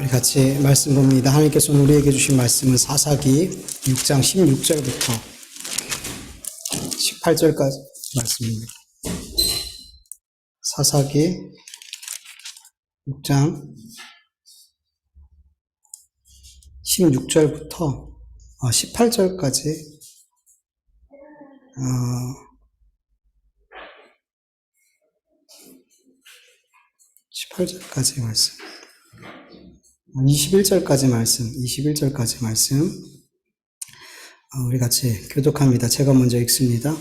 우리 같이 말씀 봅니다. 하나님께서 우리에게 주신 말씀은 사사기 6장 16절부터 18절까지 말씀입니다. 사사기 6장 16절부터 18절까지 18절까지 말씀, 21절까지 말씀, 우리 같이 교독합니다. 제가 먼저 읽습니다.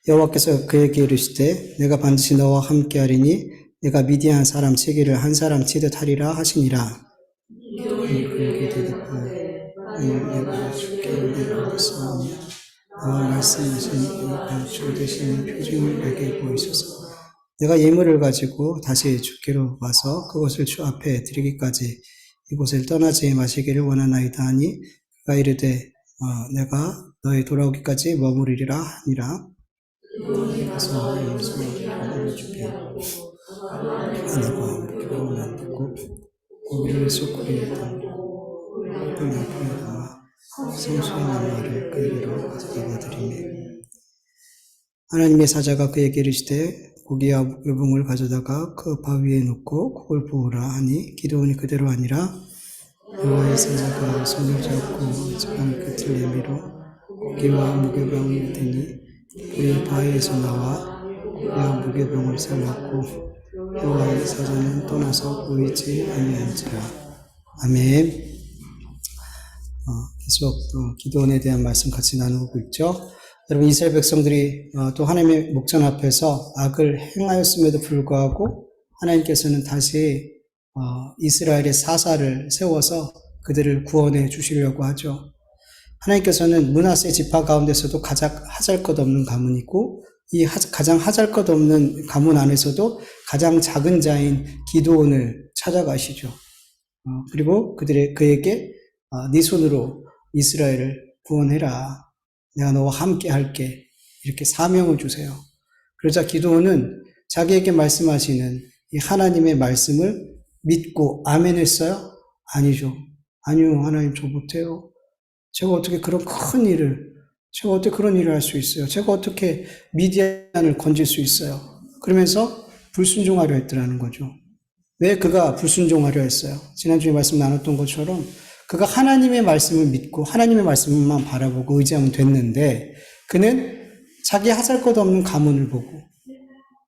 여호와께서 그에게 이르시되 내가 반드시 너와 함께하리니 내가 미디안 사람 치기를 한 사람 치듯 하리라 하시니라. 그에게 대답하여 내가 주께 은혜를 받았사오니 너와 말씀하신 주 되시는 표징을 내게 보이소서. 내가 예물을 가지고 다시 주께로 와서 그것을 주 앞에 드리기까지 이곳을 떠나지 마시기를 원하나이다 하니 그가 이르되 내가 너의 돌아오기까지 머무르리라 하니라. 그래서 예물을 주게 하나가 기름을 만들고 고기를 소쿠리에 담고 그 옆에 담아 성수의 나무를 그에게로 가져다 드리매 하나님의 사자가 그에게 이르시되 고기와 무교병을 가져다가 그 바위에 놓고 그걸 부으라 하니 기드온이 그대로 아니라 여호와의 사자가 손을 잡고 지팡이 끝을 내밀어 고기와 무교병을 드니 그의 바위에서 나와 고기와 무교병을 살랐고 여호와의 사자는 떠나서 보이지 아니한지라. 아멘. 계속 또 기드온에 대한 말씀 같이 나누고 있죠. 여러분, 이스라엘 백성들이 또 하나님의 목전 앞에서 악을 행하였음에도 불구하고 하나님께서는 다시 이스라엘의 사사를 세워서 그들을 구원해 주시려고 하죠. 하나님께서는 므낫세 지파 가운데서도 가장 하잘것없는 가문이고 이 가장 하잘것없는 가문 안에서도 가장 작은 자인 기드온을 찾아가시죠. 그리고 그에게 네 손으로 이스라엘을 구원해라. 내가 너와 함께 할게. 이렇게 사명을 주세요. 그러자 기드온은 자기에게 말씀하시는 이 하나님의 말씀을 믿고 아멘 했어요? 아니죠. 아니요, 하나님 저 못해요. 제가 어떻게 그런 큰 일을, 제가 어떻게 그런 일을 할 수 있어요? 제가 어떻게 미디안을 건질 수 있어요? 그러면서 불순종하려 했더라는 거죠. 왜 그가 불순종하려 했어요? 지난주에 말씀 나눴던 것처럼 그가 하나님의 말씀을 믿고 하나님의 말씀만 바라보고 의지하면 됐는데 그는 자기 하잘것없는 가문을 보고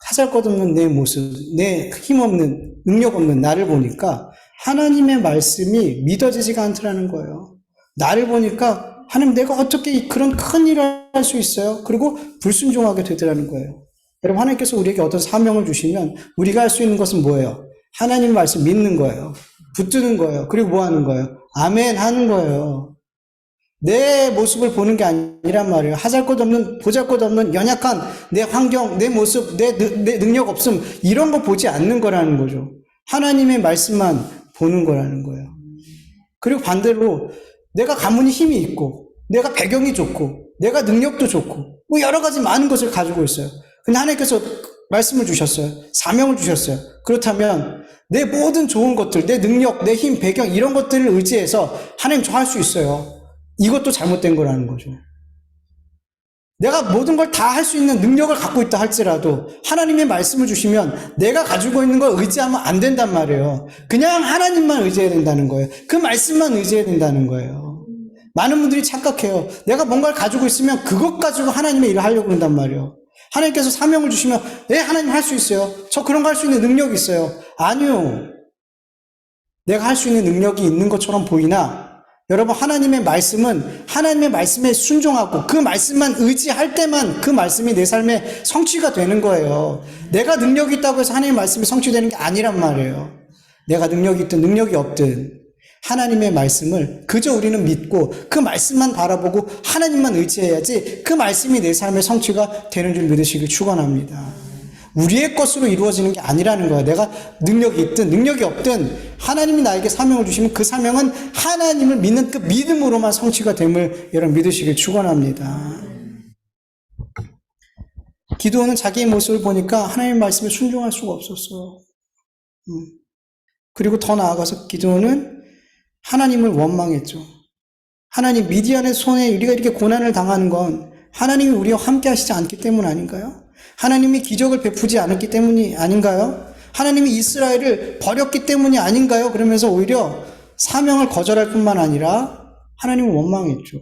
하잘것없는 내 모습, 내 힘없는, 능력없는 나를 보니까 하나님의 말씀이 믿어지지가 않더라는 거예요. 나를 보니까 하나님 내가 어떻게 그런 큰 일을 할 수 있어요? 그리고 불순종하게 되더라는 거예요. 여러분, 하나님께서 우리에게 어떤 사명을 주시면 우리가 할 수 있는 것은 뭐예요? 하나님 말씀 믿는 거예요. 붙드는 거예요. 그리고 뭐 하는 거예요? 아멘 하는 거예요. 내 모습을 보는 게 아니란 말이에요. 하잘것없는, 보잘것없는, 연약한 내 환경, 내 모습, 내 능력 없음 이런 거 보지 않는 거라는 거죠. 하나님의 말씀만 보는 거라는 거예요. 그리고 반대로 내가 가문이 힘이 있고 내가 배경이 좋고 내가 능력도 좋고 뭐 여러 가지 많은 것을 가지고 있어요. 근데 하나님께서 말씀을 주셨어요. 사명을 주셨어요. 그렇다면 내 모든 좋은 것들, 내 능력, 내 힘, 배경 이런 것들을 의지해서 하나님 저 할 수 있어요. 이것도 잘못된 거라는 거죠. 내가 모든 걸 다 할 수 있는 능력을 갖고 있다 할지라도 하나님의 말씀을 주시면 내가 가지고 있는 걸 의지하면 안 된단 말이에요. 그냥 하나님만 의지해야 된다는 거예요. 그 말씀만 의지해야 된다는 거예요. 많은 분들이 착각해요. 내가 뭔가를 가지고 있으면 그것 가지고 하나님의 일을 하려고 한단 말이에요. 하나님께서 사명을 주시면 네, 하나님 할 수 있어요. 저 그런 거 할 수 있는 능력이 있어요. 아니요. 내가 할 수 있는 능력이 있는 것처럼 보이나 여러분, 하나님의 말씀은 하나님의 말씀에 순종하고 그 말씀만 의지할 때만 그 말씀이 내 삶에 성취가 되는 거예요. 내가 능력이 있다고 해서 하나님의 말씀이 성취되는 게 아니란 말이에요. 내가 능력이 있든 능력이 없든 하나님의 말씀을 그저 우리는 믿고 그 말씀만 바라보고 하나님만 의지해야지 그 말씀이 내 삶의 성취가 되는 줄 믿으시길 축원합니다. 우리의 것으로 이루어지는 게 아니라는 거야. 내가 능력이 있든 능력이 없든 하나님이 나에게 사명을 주시면 그 사명은 하나님을 믿는 그 믿음으로만 성취가 됨을 여러분 믿으시길 축원합니다. 기드온은 자기의 모습을 보니까 하나님의 말씀에 순종할 수가 없었어요. 그리고 더 나아가서 기드온은 하나님을 원망했죠. 하나님, 미디안의 손에 우리가 이렇게 고난을 당하는 건 하나님이 우리와 함께 하시지 않기 때문 아닌가요? 하나님이 기적을 베푸지 않았기 때문이 아닌가요? 하나님이 이스라엘을 버렸기 때문이 아닌가요? 그러면서 오히려 사명을 거절할 뿐만 아니라 하나님을 원망했죠.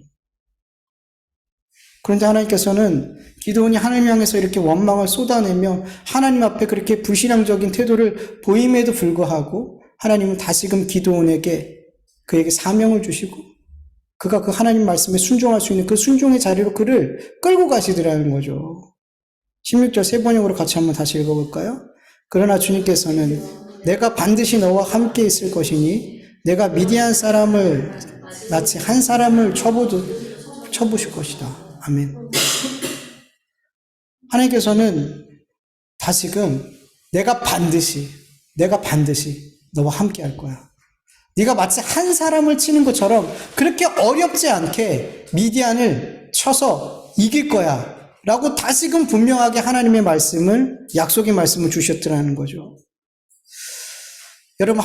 그런데 하나님께서는 기드온이 하나님 향해서 이렇게 원망을 쏟아내며 하나님 앞에 그렇게 불신앙적인 태도를 보임에도 불구하고 하나님은 다시금 기드온에게 그에게 사명을 주시고 그가 그 하나님 말씀에 순종할 수 있는 그 순종의 자리로 그를 끌고 가시더라는 거죠. 16절 세 번역으로 같이 한번 다시 읽어볼까요? 그러나 주님께서는 내가 반드시 너와 함께 있을 것이니 내가 미디안 사람을 마치 한 사람을 쳐부실 것이다. 아멘. 하나님께서는 다시금 내가 반드시 너와 함께 할 거야. 네가 마치 한 사람을 치는 것처럼 그렇게 어렵지 않게 미디안을 쳐서 이길 거야 라고 다시금 분명하게 하나님의 말씀을, 약속의 말씀을 주셨더라는 거죠. 여러분,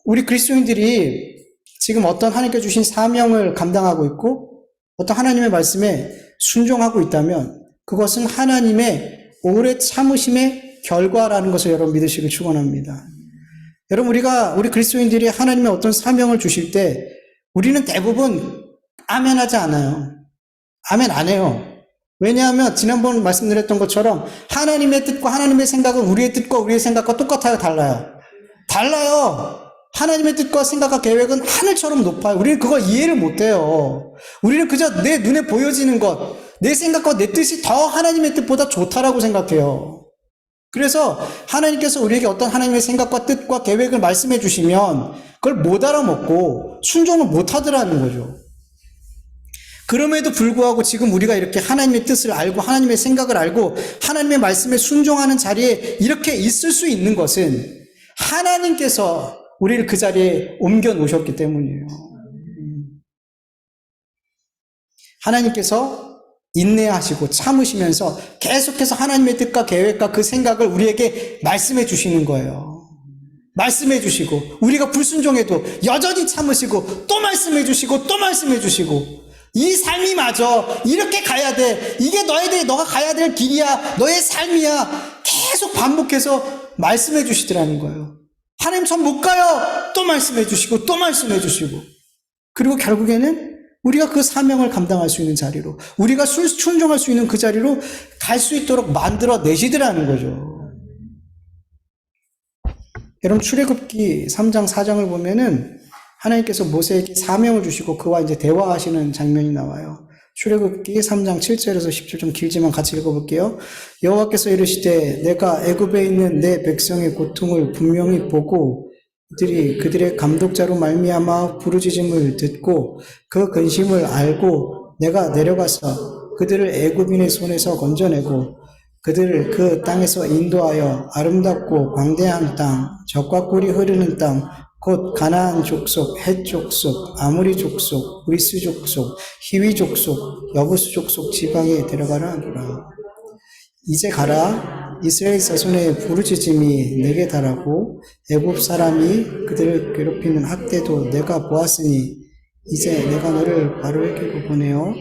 우리 그리스도인들이 지금 어떤 하나님께 주신 사명을 감당하고 있고 어떤 하나님의 말씀에 순종하고 있다면 그것은 하나님의 오래 참으심의 결과라는 것을 여러분 믿으시길 축원합니다. 여러분, 우리 그리스도인들이 하나님의 어떤 사명을 주실 때 우리는 대부분 아멘 하지 않아요. 아멘 안 해요. 왜냐하면 지난번 말씀드렸던 것처럼 하나님의 뜻과 하나님의 생각은 우리의 뜻과 우리의 생각과 똑같아요? 달라요. 하나님의 뜻과 생각과 계획은 하늘처럼 높아요. 우리는 그걸 이해를 못해요. 우리는 그저 내 눈에 보여지는 것, 내 생각과 내 뜻이 더 하나님의 뜻보다 좋다라고 생각해요. 그래서 하나님께서 우리에게 어떤 하나님의 생각과 뜻과 계획을 말씀해 주시면 그걸 못 알아먹고 순종을 못 하더라는 거죠. 그럼에도 불구하고 지금 우리가 이렇게 하나님의 뜻을 알고 하나님의 생각을 알고 하나님의 말씀에 순종하는 자리에 이렇게 있을 수 있는 것은 하나님께서 우리를 그 자리에 옮겨 놓으셨기 때문이에요. 하나님께서 인내하시고 참으시면서 계속해서 하나님의 뜻과 계획과 그 생각을 우리에게 말씀해 주시는 거예요. 말씀해 주시고 우리가 불순종해도 여전히 참으시고 또 말씀해 주시고 또 말씀해 주시고 이 삶이 맞아. 이렇게 가야 돼. 이게 너가 가야 될 길이야. 너의 삶이야. 계속 반복해서 말씀해 주시더라는 거예요. 하나님 전 못 가요. 또 말씀해 주시고 또 말씀해 주시고 그리고 결국에는 우리가 그 사명을 감당할 수 있는 자리로 우리가 순종할 수 있는 그 자리로 갈 수 있도록 만들어 내시더라는 거죠. 여러분 출애굽기 3장 4장을 보면은 하나님께서 모세에게 사명을 주시고 그와 이제 대화하시는 장면이 나와요. 출애굽기 3장 7절에서 10절 좀 길지만 같이 읽어볼게요. 여호와께서 이르시되 내가 애굽에 있는 내 백성의 고통을 분명히 보고 그들의 감독자로 말미암아 부르짖음을 듣고 그 근심을 알고 내가 내려가서 그들을 애굽인의 손에서 건져내고 그들을 그 땅에서 인도하여 아름답고 광대한 땅, 젖과 꿀이 흐르는 땅, 곧 가나안 족속, 헷 족속, 아모리 족속, 브리스 족속, 히위 족속, 여부스 족속 지방에 데려가라 하노라. 이제 가라. 이스라엘 자손의 부르짖음이 내게 달하고 애굽 사람이 그들을 괴롭히는 학대도 내가 보았으니 이제 내가 너를 바로에게로 보내어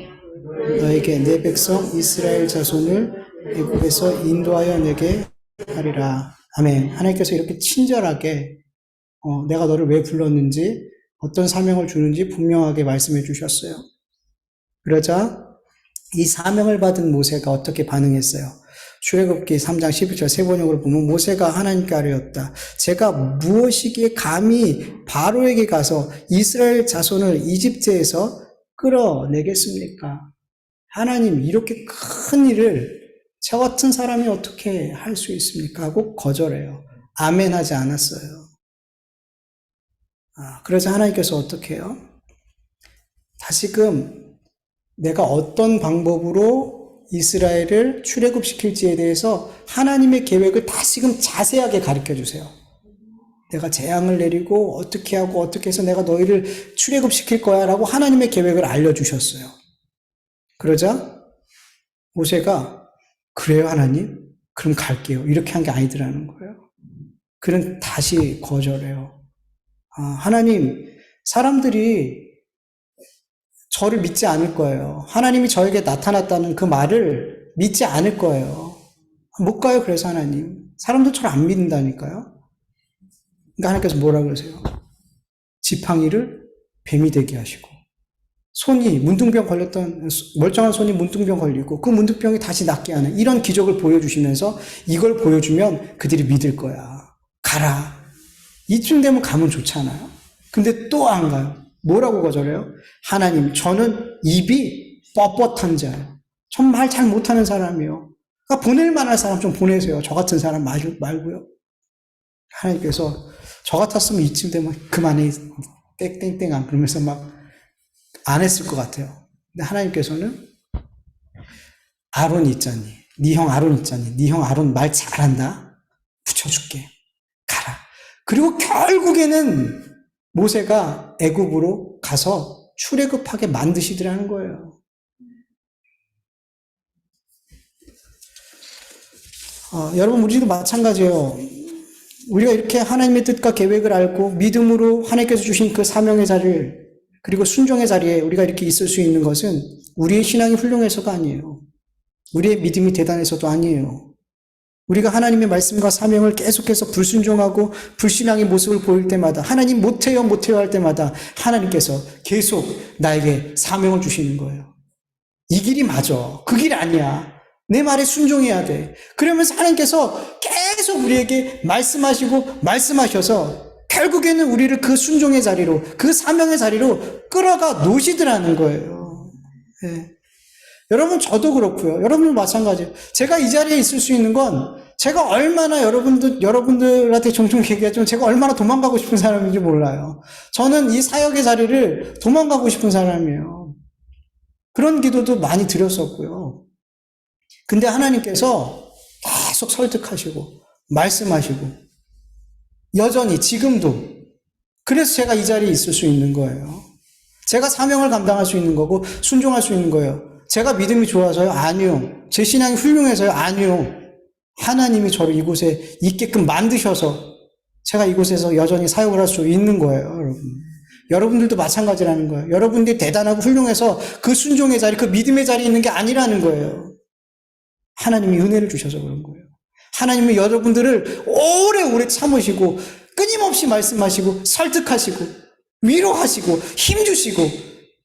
너에게 내 백성 이스라엘 자손을 애굽에서 인도하여 내게 하리라. 아멘. 하나님께서 이렇게 친절하게 내가 너를 왜 불렀는지 어떤 사명을 주는지 분명하게 말씀해 주셨어요. 그러자 이 사명을 받은 모세가 어떻게 반응했어요? 출애굽기 3장 11절 세 번역으로 보면 모세가 하나님께 아뢰었다. 제가 무엇이기에 감히 바로에게 가서 이스라엘 자손을 이집트에서 끌어내겠습니까? 하나님, 이렇게 큰 일을 저 같은 사람이 어떻게 할 수 있습니까? 하고 거절해요. 아멘 하지 않았어요. 그래서 하나님께서 어떻게 해요? 다시금 내가 어떤 방법으로 이스라엘을 출애굽시킬지에 대해서 하나님의 계획을 다시금 자세하게 가르쳐 주세요. 내가 재앙을 내리고 어떻게 하고 어떻게 해서 내가 너희를 출애굽시킬 거야 라고 하나님의 계획을 알려주셨어요. 그러자 모세가 그래요 하나님? 그럼 갈게요. 이렇게 한 게 아니더라는 거예요. 그는 다시 거절해요. 하나님, 사람들이 저를 믿지 않을 거예요. 하나님이 저에게 나타났다는 그 말을 믿지 않을 거예요. 못 가요, 그래서 하나님. 사람들 저를 안 믿는다니까요. 그러니까 하나님께서 뭐라 그러세요? 지팡이를 뱀이 되게 하시고, 손이 문둥병 걸렸던, 멀쩡한 손이 문둥병 걸리고, 그 문둥병이 다시 낫게 하는 이런 기적을 보여주시면서 이걸 보여주면 그들이 믿을 거야. 가라. 이쯤 되면 가면 좋잖아요. 근데 또 안 가요. 뭐라고 거절해요? 하나님, 저는 입이 뻣뻣한 자예요. 전 말 잘 못하는 사람이요. 그러니까 보낼 만한 사람 좀 보내세요. 저 같은 사람 말고요. 하나님께서 저 같았으면 이쯤 되면 그만해. 땡땡땡 안 그러면서 막 안 했을 것 같아요. 근데 하나님께서는 아론 있잖니. 네 형 아론 있잖니. 네 형 아론 말 잘한다. 붙여줄게. 가라. 그리고 결국에는 모세가 애굽으로 가서 출애굽하게 만드시더라는 거예요. 여러분, 우리도 마찬가지예요. 우리가 이렇게 하나님의 뜻과 계획을 알고 믿음으로 하나님께서 주신 그 사명의 자리를, 그리고 순종의 자리에 우리가 이렇게 있을 수 있는 것은 우리의 신앙이 훌륭해서가 아니에요. 우리의 믿음이 대단해서도 아니에요. 우리가 하나님의 말씀과 사명을 계속해서 불순종하고 불신앙의 모습을 보일 때마다, 하나님 못해요 할 때마다 하나님께서 계속 나에게 사명을 주시는 거예요. 이 길이 맞아. 그 길 아니야. 내 말에 순종해야 돼. 그러면서 하나님께서 계속 우리에게 말씀하셔서 결국에는 우리를 그 순종의 자리로, 그 사명의 자리로 끌어가 놓으시더라는 거예요. 네. 여러분, 저도 그렇고요. 여러분도 마찬가지예요. 제가 이 자리에 있을 수 있는 건 제가 얼마나 여러분들한테 종종 얘기하지만 제가 얼마나 도망가고 싶은 사람인지 몰라요. 저는 이 사역의 자리를 도망가고 싶은 사람이에요. 그런 기도도 많이 드렸었고요. 근데 하나님께서 계속 설득하시고 말씀하시고 여전히 지금도, 그래서 제가 이 자리에 있을 수 있는 거예요. 제가 사명을 감당할 수 있는 거고 순종할 수 있는 거예요. 제가 믿음이 좋아서요? 아니요. 제 신앙이 훌륭해서요? 아니요. 하나님이 저를 이곳에 있게끔 만드셔서 제가 이곳에서 여전히 사역을 할 수 있는 거예요, 여러분. 여러분들도 마찬가지라는 거예요. 여러분들이 대단하고 훌륭해서 그 순종의 자리, 그 믿음의 자리에 있는 게 아니라는 거예요. 하나님이 은혜를 주셔서 그런 거예요. 하나님은 여러분들을 오래오래 참으시고 끊임없이 말씀하시고 설득하시고 위로하시고 힘주시고,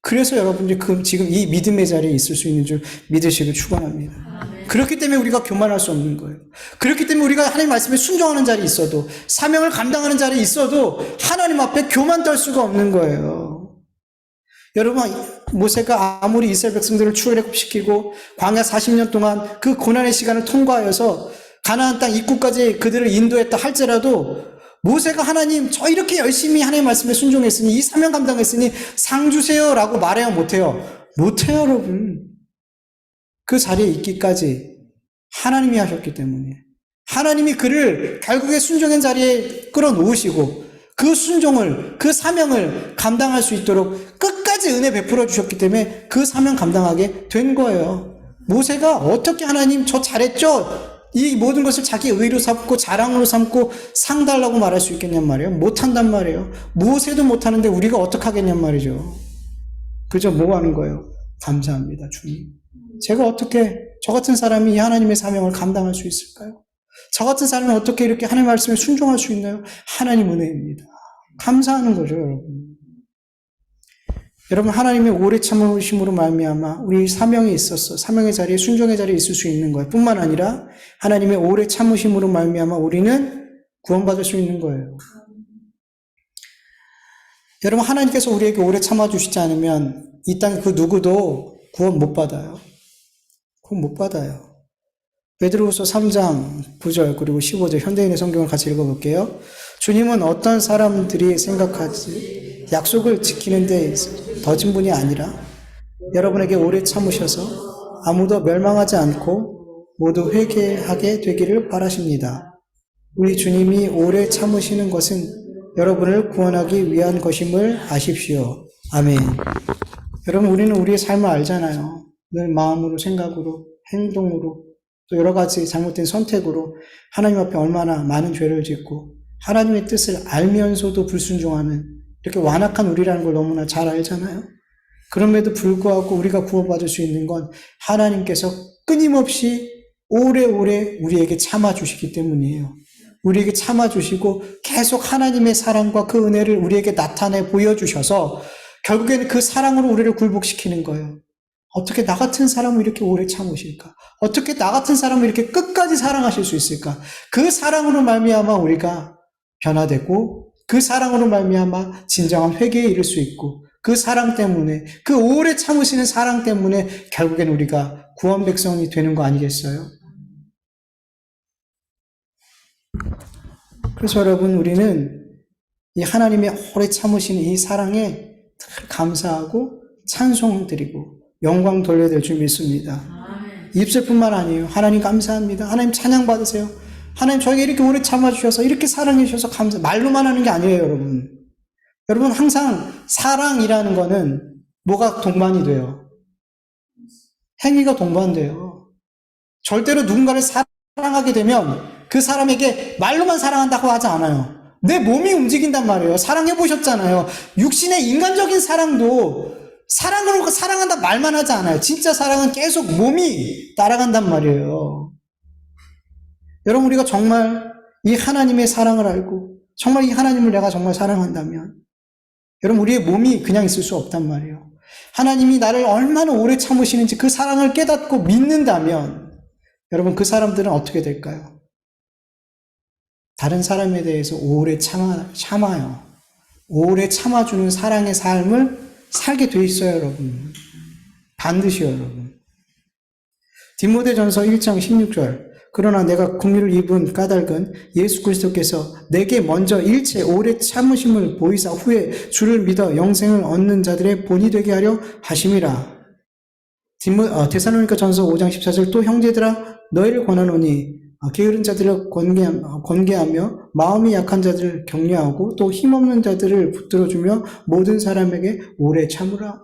그래서 여러분들이 지금 이 믿음의 자리에 있을 수 있는 줄 믿으시길 축원합니다. 그렇기 때문에 우리가 교만할 수 없는 거예요. 그렇기 때문에 우리가 하나님 말씀에 순종하는 자리에 있어도, 사명을 감당하는 자리에 있어도 하나님 앞에 교만 떨 수가 없는 거예요. 여러분, 모세가 아무리 이스라엘 백성들을 출애굽시키고 광야 40년 동안 그 고난의 시간을 통과하여서 가나안 땅 입구까지 그들을 인도했다 할지라도, 모세가 하나님, 저 이렇게 열심히 하나님 말씀에 순종했으니, 이 사명 감당했으니 상 주세요라고 말해요, 못해요? 못해요, 여러분. 그 자리에 있기까지 하나님이 하셨기 때문에, 하나님이 그를 결국에 순종의 자리에 끌어놓으시고 그 순종을, 그 사명을 감당할 수 있도록 끝까지 은혜 베풀어 주셨기 때문에 그 사명 감당하게 된 거예요. 모세가 어떻게 하나님 저 잘했죠? 이 모든 것을 자기 의로 삼고 자랑으로 삼고 상 달라고 말할 수 있겠냔 말이에요. 못한단 말이에요. 모세도 못하는데 우리가 어떡하겠냔 말이죠. 그저 뭐 하는 거예요? 감사합니다, 주님. 제가 어떻게, 저 같은 사람이 이 하나님의 사명을 감당할 수 있을까요? 저 같은 사람이 어떻게 이렇게 하나님 말씀에 순종할 수 있나요? 하나님 은혜입니다. 감사하는 거죠, 여러분. 여러분, 하나님의 오래 참으심으로 말미암아 우리 사명이 있었어. 사명의 자리에, 순종의 자리에 있을 수 있는 거예요. 뿐만 아니라 하나님의 오래 참으심으로 말미암아 우리는 구원받을 수 있는 거예요. 여러분, 하나님께서 우리에게 오래 참아주시지 않으면 이 땅에 그 누구도 구원 못 받아요. 구원 못 받아요. 베드로후서 3장 9절 그리고 15절 현대인의 성경을 같이 읽어볼게요. 주님은 어떤 사람들이 생각하지 약속을 지키는 데 있어 더진 분이 아니라 여러분에게 오래 참으셔서 아무도 멸망하지 않고 모두 회개하게 되기를 바라십니다. 우리 주님이 오래 참으시는 것은 여러분을 구원하기 위한 것임을 아십시오. 아멘. 여러분, 우리는 우리의 삶을 알잖아요. 늘 마음으로, 생각으로, 행동으로, 또 여러 가지 잘못된 선택으로 하나님 앞에 얼마나 많은 죄를 짓고 하나님의 뜻을 알면서도 불순종하는 이렇게 완악한 우리라는 걸 너무나 잘 알잖아요. 그럼에도 불구하고 우리가 구원받을 수 있는 건 하나님께서 끊임없이 오래오래 우리에게 참아주시기 때문이에요. 우리에게 참아주시고 계속 하나님의 사랑과 그 은혜를 우리에게 나타내 보여주셔서 결국에는 그 사랑으로 우리를 굴복시키는 거예요. 어떻게 나 같은 사람을 이렇게 오래 참으실까? 어떻게 나 같은 사람을 이렇게 끝까지 사랑하실 수 있을까? 그 사랑으로 말미암아 우리가 변화되고 그 사랑으로 말미암아 진정한 회개에 이를 수 있고 그 사랑 때문에 그 오래 참으시는 사랑 때문에 결국엔 우리가 구원 백성이 되는 거 아니겠어요? 그래서 여러분 우리는 이 하나님의 오래 참으시는 이 사랑에 감사하고 찬송드리고 영광 돌려야 될 줄 믿습니다. 입술뿐만 아니에요. 하나님 감사합니다. 하나님 찬양 받으세요. 하나님 저에게 이렇게 오래 참아주셔서 이렇게 사랑해 주셔서 감사. 말로만 하는 게 아니에요, 여러분. 여러분 항상 사랑이라는 거는 뭐가 동반이 돼요? 행위가 동반돼요. 절대로 누군가를 사랑하게 되면 그 사람에게 말로만 사랑한다고 하지 않아요. 내 몸이 움직인단 말이에요. 사랑해 보셨잖아요. 육신의 인간적인 사랑도 사랑으로 사랑한다 말만 하지 않아요. 진짜 사랑은 계속 몸이 따라간단 말이에요. 여러분 우리가 정말 이 하나님의 사랑을 알고 정말 이 하나님을 내가 정말 사랑한다면 여러분 우리의 몸이 그냥 있을 수 없단 말이에요. 하나님이 나를 얼마나 오래 참으시는지 그 사랑을 깨닫고 믿는다면 여러분 그 사람들은 어떻게 될까요? 다른 사람에 대해서 오래 참아요. 오래 참아주는 사랑의 삶을 살게 돼 있어요, 여러분. 반드시요, 여러분. 디모데전서 1장 16절. 그러나 내가 긍휼을 입은 까닭은 예수 그리스도께서 내게 먼저 일체 오래 참으심을 보이사 후에 주를 믿어 영생을 얻는 자들의 본이 되게 하려 하심이라. 데살로니가 전서 5장 14절. 또 형제들아 너희를 권하노니 게으른 자들을 권계하며 마음이 약한 자들을 격려하고 또 힘없는 자들을 붙들어주며 모든 사람에게 오래 참으라.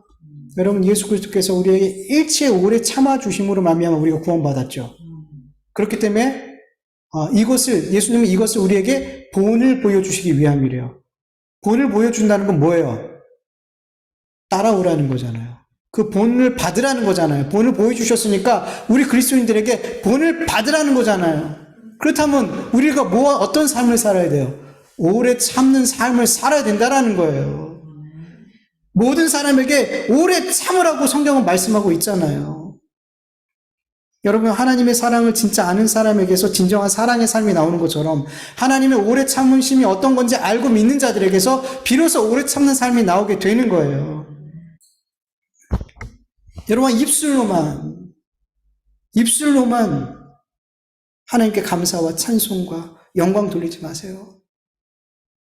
여러분 예수 그리스도께서 우리에게 일체 오래 참아주심으로 말미암아 우리가 구원받았죠. 그렇기 때문에 예수님은 이것을 우리에게 본을 보여주시기 위함이래요. 본을 보여준다는 건 뭐예요? 따라오라는 거잖아요. 그 본을 받으라는 거잖아요. 본을 보여주셨으니까 우리 그리스도인들에게 본을 받으라는 거잖아요. 그렇다면 우리가 어떤 삶을 살아야 돼요? 오래 참는 삶을 살아야 된다라는 거예요. 모든 사람에게 오래 참으라고 성경은 말씀하고 있잖아요. 여러분 하나님의 사랑을 진짜 아는 사람에게서 진정한 사랑의 삶이 나오는 것처럼 하나님의 오래 참으심이 어떤 건지 알고 믿는 자들에게서 비로소 오래 참는 삶이 나오게 되는 거예요. 여러분 입술로만 하나님께 감사와 찬송과 영광 돌리지 마세요.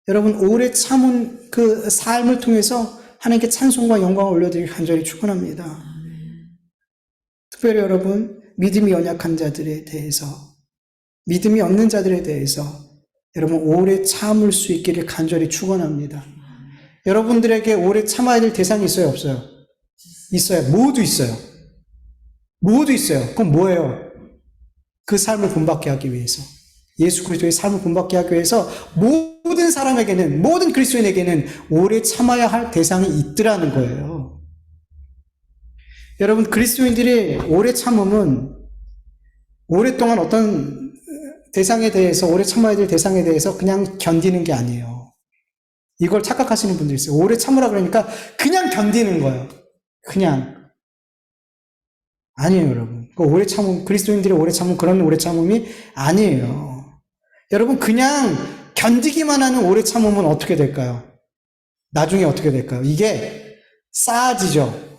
여러분 오래 참은 그 삶을 통해서 하나님께 찬송과 영광을 올려드리기 간절히 축원합니다. 특별히 여러분 믿음이 연약한 자들에 대해서 믿음이 없는 자들에 대해서 여러분 오래 참을 수 있기를 간절히 축원합니다. 여러분들에게 오래 참아야 될 대상이 있어요, 없어요? 있어요. 모두 있어요. 모두 있어요. 그럼 뭐예요? 그 삶을 본받게 하기 위해서 예수 그리스도의 삶을 본받게 하기 위해서 모든 사람에게는 모든 그리스도인에게는 오래 참아야 할 대상이 있더라는 거예요. 여러분 그리스도인들이 오래 참음은 오랫동안 어떤 대상에 대해서 오래 참아야 될 대상에 대해서 그냥 견디는 게 아니에요. 이걸 착각하시는 분들이 있어요. 오래 참으라 그러니까 그냥 견디는 거예요. 그냥 아니에요, 여러분. 오래 참음, 그리스도인들이 오래 참음 그런 오래 참음이 아니에요. 여러분 그냥 견디기만 하는 오래 참음은 어떻게 될까요? 나중에 어떻게 될까요? 이게 쌓아지죠.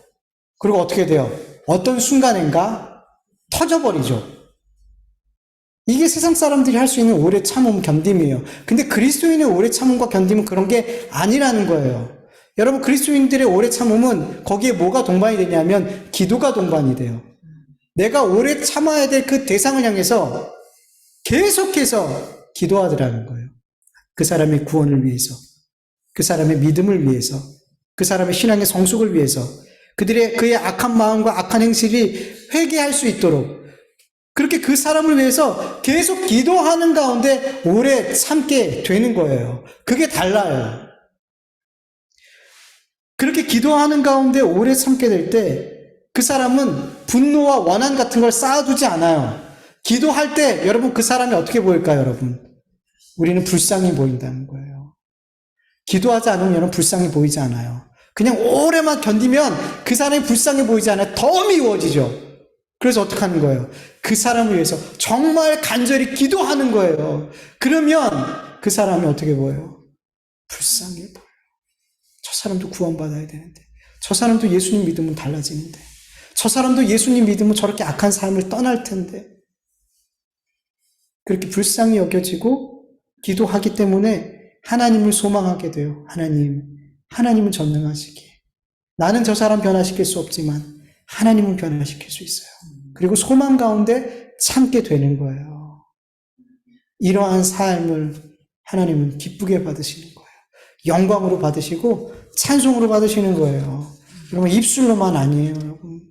그리고 어떻게 돼요? 어떤 순간인가 터져버리죠. 이게 세상 사람들이 할 수 있는 오래 참음, 견딤이에요. 근데 그리스도인의 오래 참음과 견딤은 그런 게 아니라는 거예요. 여러분 그리스도인들의 오래 참음은 거기에 뭐가 동반이 되냐면 기도가 동반이 돼요. 내가 오래 참아야 될 그 대상을 향해서 계속해서 기도하더라는 거예요. 그 사람의 구원을 위해서, 그 사람의 믿음을 위해서, 그 사람의 신앙의 성숙을 위해서, 그의 악한 마음과 악한 행실이 회개할 수 있도록 그렇게 그 사람을 위해서 계속 기도하는 가운데 오래 참게 되는 거예요. 그게 달라요. 그렇게 기도하는 가운데 오래 참게 될 때 그 사람은 분노와 원한 같은 걸 쌓아두지 않아요. 기도할 때 여러분 그 사람이 어떻게 보일까요, 여러분? 우리는 불쌍히 보인다는 거예요. 기도하지 않으면 여러분 불쌍히 보이지 않아요. 그냥 오래만 견디면 그 사람이 불쌍해 보이지 않아요. 더 미워지죠. 그래서 어떻게 하는 거예요? 그 사람을 위해서 정말 간절히 기도하는 거예요. 그러면 그 사람이 어떻게 보여요? 불쌍해 보여요. 저 사람도 구원받아야 되는데, 저 사람도 예수님 믿으면 달라지는데, 저 사람도 예수님 믿으면 저렇게 악한 삶을 떠날 텐데, 그렇게 불쌍히 여겨지고 기도하기 때문에 하나님을 소망하게 돼요. 하나님은 전능하시기에. 나는 저 사람 변화시킬 수 없지만 하나님은 변화시킬 수 있어요. 그리고 소망 가운데 참게 되는 거예요. 이러한 삶을 하나님은 기쁘게 받으시는 거예요. 영광으로 받으시고 찬송으로 받으시는 거예요. 여러분, 입술로만 아니에요, 여러분.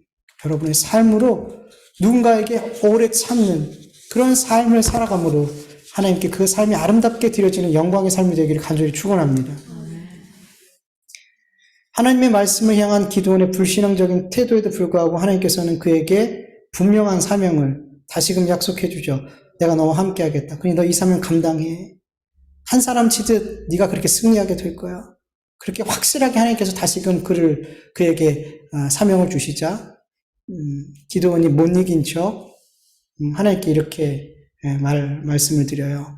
여러분의 삶으로 누군가에게 오래 참는 그런 삶을 살아감으로 하나님께 그 삶이 아름답게 드려지는 영광의 삶이 되기를 간절히 축원합니다. 하나님의 말씀을 향한 기도원의 불신앙적인 태도에도 불구하고 하나님께서는 그에게 분명한 사명을 다시금 약속해 주죠. 내가 너와 함께 하겠다. 그러니 너 이 사명 감당해. 한 사람 치듯 네가 그렇게 승리하게 될 거야. 그렇게 확실하게 하나님께서 다시금 그에게 사명을 주시자 기도원이 못 이긴 척 하나님께 이렇게 말씀을 드려요.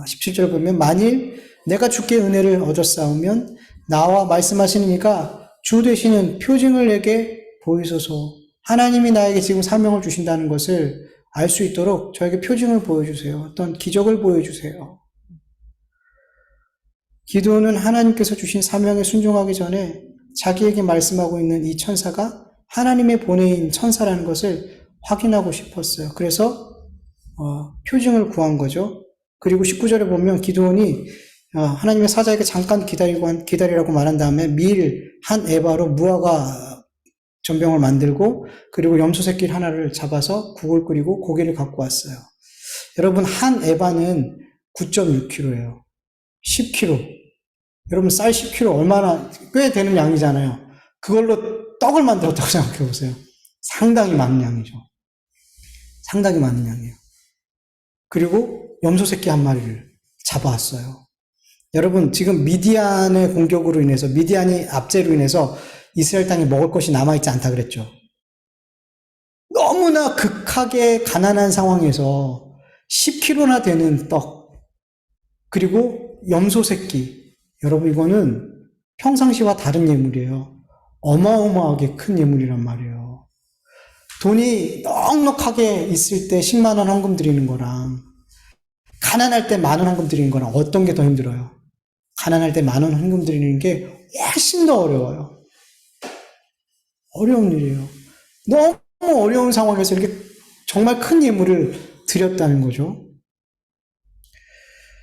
17절 보면 만일 내가 주께 은혜를 얻었사오면 나와 말씀하시는 이가 주 되시는 표징을 내게 보이소서. 하나님이 나에게 지금 사명을 주신다는 것을 알 수 있도록 저에게 표징을 보여주세요. 어떤 기적을 보여주세요. 기도는 하나님께서 주신 사명에 순종하기 전에 자기에게 말씀하고 있는 이 천사가 하나님의 보내인 천사라는 것을 확인하고 싶었어요. 그래서 표징을 구한 거죠. 그리고 19절에 보면 기드온이 하나님의 사자에게 잠깐 기다리라고 말한 다음에 밀 한 에바로 무화과 전병을 만들고 그리고 염소 새끼 하나를 잡아서 국을 끓이고 고기를 갖고 왔어요. 여러분, 한 에바는 9.6kg예요. 10kg. 여러분, 쌀 10kg 얼마나 꽤 되는 양이잖아요. 그걸로 떡을 만들었다고 생각해 보세요. 상당히 많은 양이죠. 상당히 많은 양이에요. 그리고 염소 새끼 한 마리를 잡아왔어요. 여러분, 지금 미디안의 공격으로 인해서, 미디안이 압제로 인해서 이스라엘 땅에 먹을 것이 남아있지 않다 그랬죠. 너무나 극하게 가난한 상황에서 10kg나 되는 떡, 그리고 염소 새끼. 여러분, 이거는 평상시와 다른 예물이에요. 어마어마하게 큰 예물이란 말이에요. 돈이 넉넉하게 있을 때 10만 원 헌금 드리는 거랑 가난할 때 10,000원 헌금 드리는 거랑 어떤 게 더 힘들어요? 가난할 때 10,000원 헌금 드리는 게 훨씬 더 어려워요. 어려운 일이에요. 너무 어려운 상황에서 이렇게 정말 큰 예물을 드렸다는 거죠.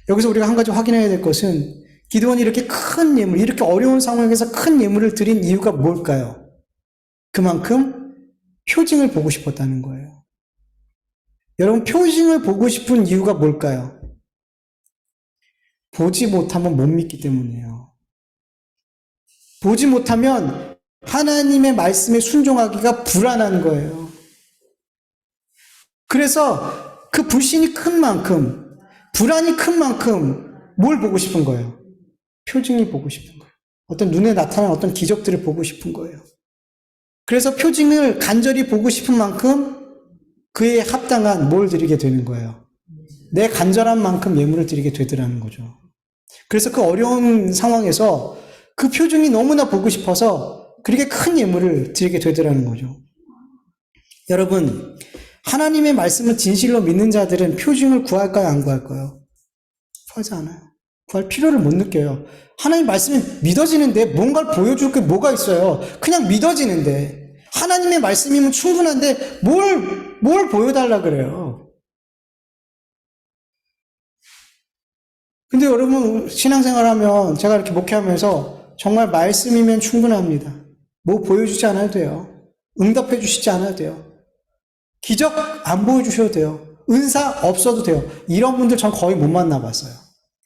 여기서 우리가 한 가지 확인해야 될 것은 기드온이 이렇게 큰 예물, 이렇게 어려운 상황에서 큰 예물을 드린 이유가 뭘까요? 그만큼 표징을 보고 싶었다는 거예요. 여러분, 표징을 보고 싶은 이유가 뭘까요? 보지 못하면 못 믿기 때문이에요. 보지 못하면 하나님의 말씀에 순종하기가 불안한 거예요. 그래서 그 불신이 큰 만큼, 불안이 큰 만큼 뭘 보고 싶은 거예요? 표징이 보고 싶은 거예요. 어떤 눈에 나타난 어떤 기적들을 보고 싶은 거예요. 그래서 표징을 간절히 보고 싶은 만큼 그에 합당한 뭘 드리게 되는 거예요. 내 간절한 만큼 예물을 드리게 되더라는 거죠. 그래서 그 어려운 상황에서 그 표징이 너무나 보고 싶어서 그렇게 큰 예물을 드리게 되더라는 거죠. 여러분, 하나님의 말씀을 진실로 믿는 자들은 표징을 구할까요, 안 구할까요? 구하지 않아요. 구할 필요를 못 느껴요. 하나님 말씀이 믿어지는데 뭔가를 보여줄 게 뭐가 있어요. 그냥 믿어지는데. 하나님의 말씀이면 충분한데 뭘 보여달라 그래요. 근데 여러분, 신앙생활 하면 제가 이렇게 목회하면서 정말 말씀이면 충분합니다. 뭐 보여주지 않아도 돼요. 응답해 주시지 않아도 돼요. 기적 안 보여주셔도 돼요. 은사 없어도 돼요. 이런 분들 전 거의 못 만나봤어요.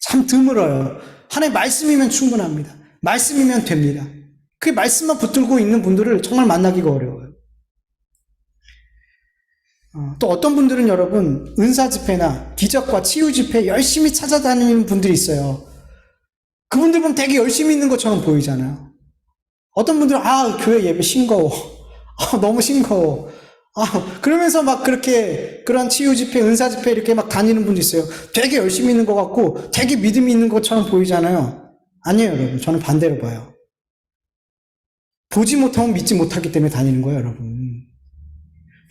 참 드물어요. 하나님 말씀이면 충분합니다. 말씀이면 됩니다. 그 말씀만 붙들고 있는 분들을 정말 만나기가 어려워요. 또 어떤 분들은 여러분 은사 집회나 기적과 치유 집회 열심히 찾아다니는 분들이 있어요. 그분들 보면 되게 열심히 있는 것처럼 보이잖아요. 어떤 분들은 교회 예배 싱거워. 너무 싱거워. 그러면서 막 그렇게 그런 치유 집회, 은사 집회 이렇게 막 다니는 분도 있어요. 되게 열심히 있는 것 같고 되게 믿음이 있는 것처럼 보이잖아요. 아니에요, 여러분. 저는 반대로 봐요. 보지 못하면 믿지 못하기 때문에 다니는 거예요, 여러분.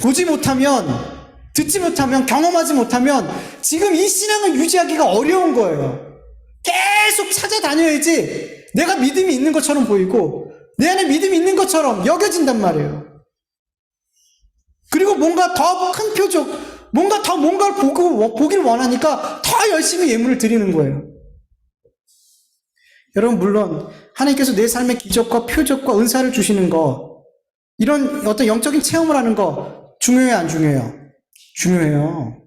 보지 못하면, 듣지 못하면, 경험하지 못하면 지금 이 신앙을 유지하기가 어려운 거예요. 계속 찾아다녀야지 내가 믿음이 있는 것처럼 보이고 내 안에 믿음이 있는 것처럼 여겨진단 말이에요. 그리고 뭔가 더 큰 표적, 뭔가를 보기를 원하니까 더 열심히 예물을 드리는 거예요. 여러분, 물론 하나님께서 내 삶의 기적과 표적과 은사를 주시는 거, 이런 어떤 영적인 체험을 하는 거 중요해요, 안 중요해요? 중요해요.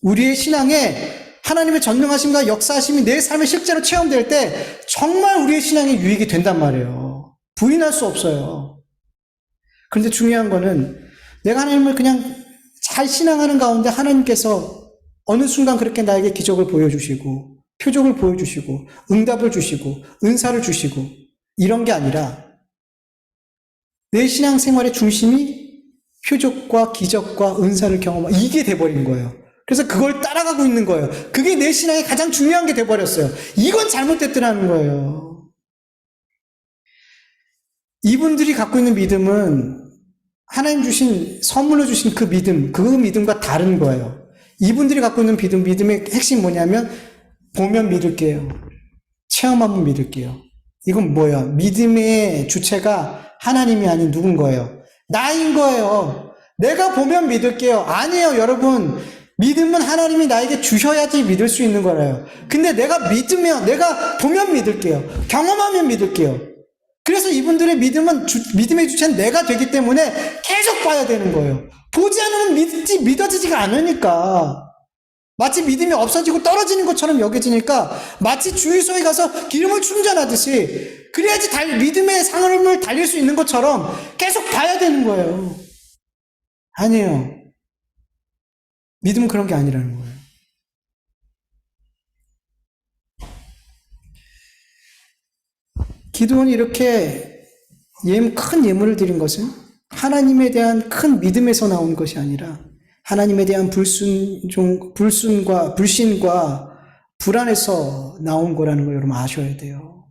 우리의 신앙에 하나님의 전능하심과 역사하심이 내 삶에 실제로 체험될 때 정말 우리의 신앙에 유익이 된단 말이에요. 부인할 수 없어요. 그런데 중요한 거는 내가 하나님을 그냥 잘 신앙하는 가운데 하나님께서 어느 순간 그렇게 나에게 기적을 보여주시고 표적을 보여주시고 응답을 주시고 은사를 주시고 이런 게 아니라 내 신앙생활의 중심이 표적과 기적과 은사를 경험하고 이게 돼버린 거예요. 그래서 그걸 따라가고 있는 거예요. 그게 내 신앙에 가장 중요한 게 돼버렸어요. 이건 잘못됐더라는 거예요. 이분들이 갖고 있는 믿음은 하나님 주신, 선물로 주신 그 믿음과 다른 거예요. 이분들이 갖고 있는 믿음의 핵심이 뭐냐면 보면 믿을게요. 체험하면 믿을게요. 이건 뭐예요? 믿음의 주체가 하나님이 아닌 누군 거예요? 나인 거예요. 내가 보면 믿을게요. 아니에요, 여러분. 믿음은 하나님이 나에게 주셔야지 믿을 수 있는 거라요. 근데 내가 보면 믿을게요. 경험하면 믿을게요. 그래서 이분들의 믿음의 주체는 내가 되기 때문에 계속 봐야 되는 거예요. 보지 않으면 믿어지지가 않으니까. 마치 믿음이 없어지고 떨어지는 것처럼 여겨지니까 마치 주유소에 가서 기름을 충전하듯이 그래야지 믿음의 삶을 달릴 수 있는 것처럼 계속 봐야 되는 거예요. 아니에요. 믿음은 그런 게 아니라는 거예요. 기드온이 이렇게 큰 예물을 드린 것은 하나님에 대한 큰 믿음에서 나온 것이 아니라 하나님에 대한 불신과 불안에서 나온 거라는 걸 여러분 아셔야 돼요.